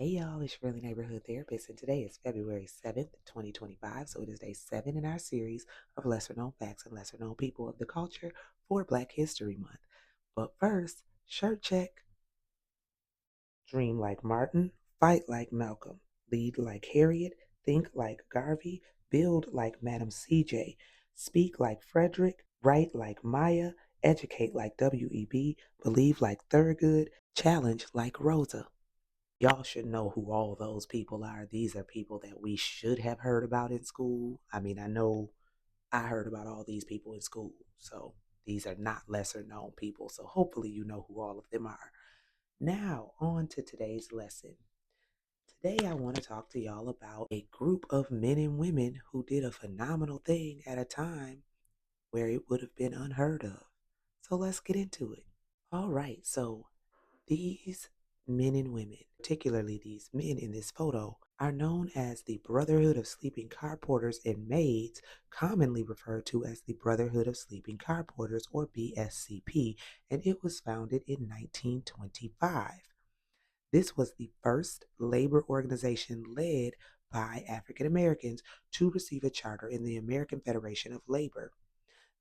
Hey y'all, it's your Really Neighborhood Therapist, and today is February 7th, 2025. So it is day 7 in our series of lesser known facts and lesser known people of the culture for Black History Month. But first, shirt check. Dream like Martin, fight like Malcolm, lead like Harriet, think like Garvey, build like Madam CJ, speak like Frederick, write like Maya, educate like WEB, believe like Thurgood, challenge like Rosa. Y'all should know who all those people are. These are people that we should have heard about in school. I mean, I know I heard about all these people in school, so these are not lesser known people. So hopefully you know who all of them are. Now, on to today's lesson. Today, I want to talk to y'all about a group of men and women who did a phenomenal thing at a time where it would have been unheard of. So let's get into it. All right, so these men and women, particularly these men in this photo, are known as the Brotherhood of Sleeping Car Porters and Maids, commonly referred to as the Brotherhood of Sleeping Car Porters or BSCP, and it was founded in 1925. This was the first labor organization led by African Americans to receive a charter in the American Federation of Labor.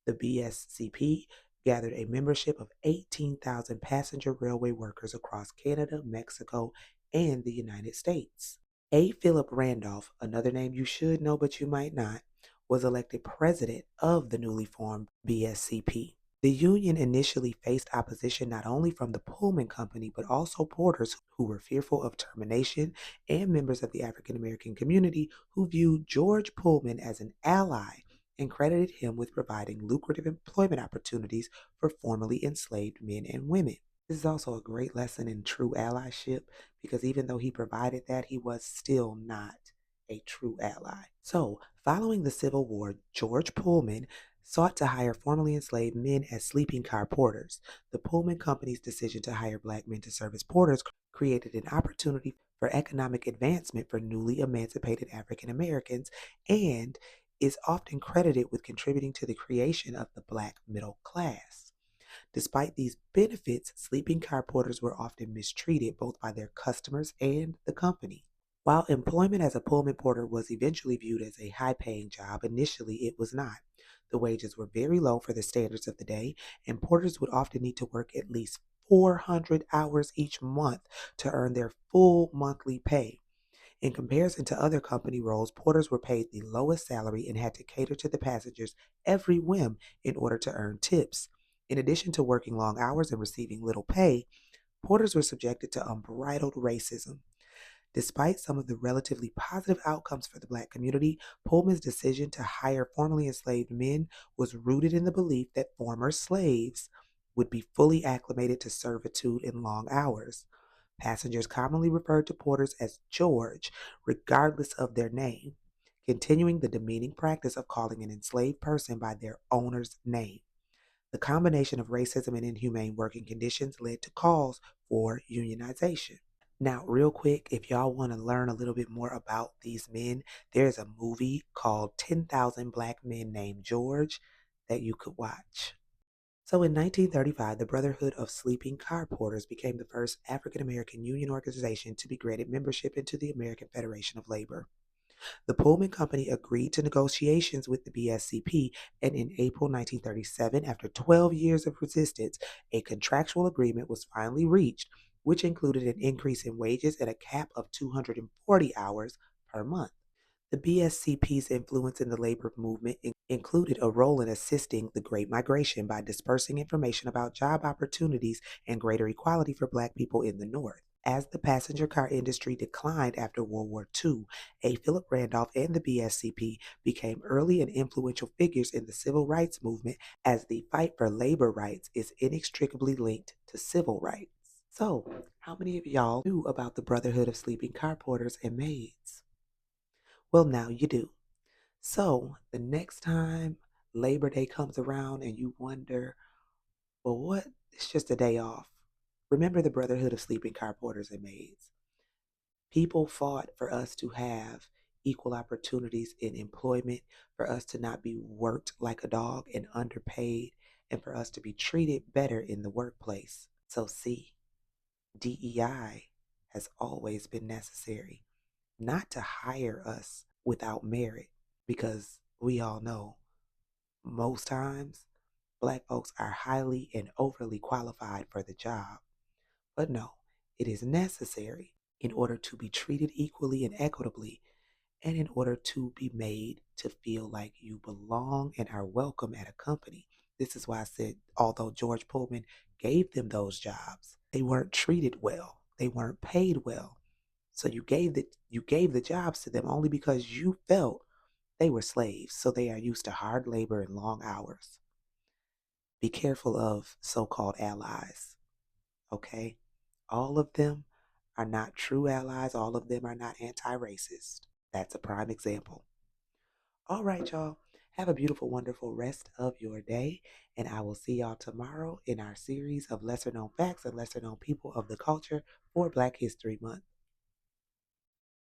The BSCP gathered a membership of 18,000 passenger railway workers across Canada, Mexico, and the United States. A. Philip Randolph, another name you should know but you might not, was elected president of the newly formed BSCP. The union initially faced opposition not only from the Pullman Company but also porters who were fearful of termination and members of the African American community who viewed George Pullman as an ally and credited him with providing lucrative employment opportunities for formerly enslaved men and women. This is also a great lesson in true allyship because even though he provided that, he was still not a true ally. So, following the Civil War, George Pullman sought to hire formerly enslaved men as sleeping car porters. The Pullman Company's decision to hire black men to serve as porters created an opportunity for economic advancement for newly emancipated African Americans and is often credited with contributing to the creation of the black middle class. Despite these benefits, sleeping car porters were often mistreated both by their customers and the company. While employment as a Pullman porter was eventually viewed as a high paying job, initially it was not. The wages were very low for the standards of the day, and porters would often need to work at least 400 hours each month to earn their full monthly pay. In comparison to other company roles, porters were paid the lowest salary and had to cater to the passengers' every whim in order to earn tips. In addition to working long hours and receiving little pay, porters were subjected to unbridled racism. Despite some of the relatively positive outcomes for the black community, Pullman's decision to hire formerly enslaved men was rooted in the belief that former slaves would be fully acclimated to servitude and long hours. Passengers commonly referred to porters as George, regardless of their name, continuing the demeaning practice of calling an enslaved person by their owner's name. The combination of racism and inhumane working conditions led to calls for unionization. Now, real quick, if y'all want to learn a little bit more about these men, there's a movie called 10,000 Black Men Named George that you could watch. So in 1935, the Brotherhood of Sleeping Car Porters became the first African American union organization to be granted membership into the American Federation of Labor. The Pullman Company agreed to negotiations with the BSCP, and in April 1937, after 12 years of resistance, a contractual agreement was finally reached, which included an increase in wages and a cap of 240 hours per month. The BSCP's influence in the labor movement included a role in assisting the Great Migration by dispersing information about job opportunities and greater equality for Black people in the North. As the passenger car industry declined after World War II, A. Philip Randolph and the BSCP became early and influential figures in the civil rights movement as the fight for labor rights is inextricably linked to civil rights. So, how many of y'all knew about the Brotherhood of Sleeping Car Porters and Maids? Well, now you do. So the next time Labor Day comes around and you wonder, well, what? It's just a day off. Remember the Brotherhood of Sleeping Car Porters and Maids. People fought for us to have equal opportunities in employment, for us to not be worked like a dog and underpaid, and for us to be treated better in the workplace. So, see, DEI has always been necessary, not to hire us without merit, because we all know most times Black folks are highly and overly qualified for the job. But no, it is necessary in order to be treated equally and equitably, and in order to be made to feel like you belong and are welcome at a company. This is why I said, although George Pullman gave them those jobs, they weren't treated well. They weren't paid well. So you gave the jobs to them only because you felt they were slaves. So they are used to hard labor and long hours. Be careful of so-called allies, okay? All of them are not true allies. All of them are not anti-racist. That's a prime example. All right, y'all. Have a beautiful, wonderful rest of your day. And I will see y'all tomorrow in our series of lesser known facts and lesser known people of the culture for Black History Month.